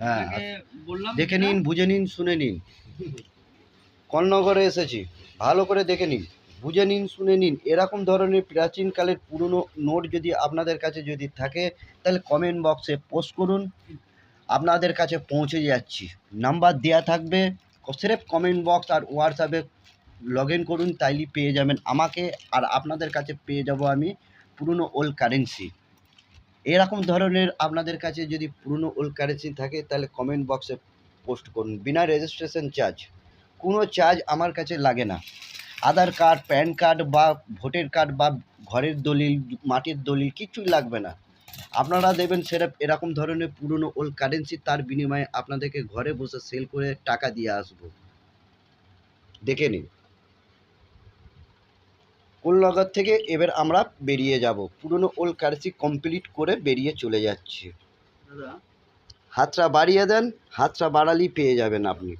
হ্যাঁ, আপনাকে বললাম দেখে যেটা, নিন, বুঝে নিন, শুনে নিন। কর্ণগরে এসেছি, ভালো করে দেখে নিন, বুঝে নিন, শুনে নিন। এরকম ধরনের প্রাচীনকালের পুরনো নোট যদি আপনাদের কাছে যদি থাকে, তাহলে কমেন্ট বক্সে পোস্ট করুন, আপনাদের কাছে পৌঁছে যাচ্ছি। নাম্বার দেওয়া থাকবে, স্রেফ কমেন্ট বক্স আর হোয়াটসঅ্যাপে লগ ইন করুন, তাইলেই পেয়ে যাবেন আমাকে, আর আপনাদের কাছে পেয়ে যাব আমি পুরনো ওল্ড কারেন্সি। এরকম ধরনের আপনাদের কাছে যদি পুরনো ওল্ড কারেন্সি থাকে, তাহলে কমেন্ট বক্সে পোস্ট করুন, বিনা রেজিস্ট্রেশন চার্জ। কোনো চার্জ আমার কাছে লাগে না। আধার কার্ড, প্যান কার্ড বা ভোটার কার্ড বা ঘরের দলিল, মাটির দলিল কিছুই লাগবে না। আপনারা দেবেন সেরকম এরকম ধরনের পুরনো ওল্ড কারেন্সি, তার বিনিময়ে আপনাদেরকে ঘরে বসে সেল করে টাকা দিয়ে আসবো। দেখে নিন। কোলনগর থেকে এবার আমরা বেরিয়ে যাব, পুরনো ওল্ড কারেন্সি কমপ্লিট করে বেরিয়ে চলে যাচ্ছি। দাদা হাতটা বাড়িয়ে দেন, হাতটা বাড়ালেই পেয়ে যাবেন আপনি।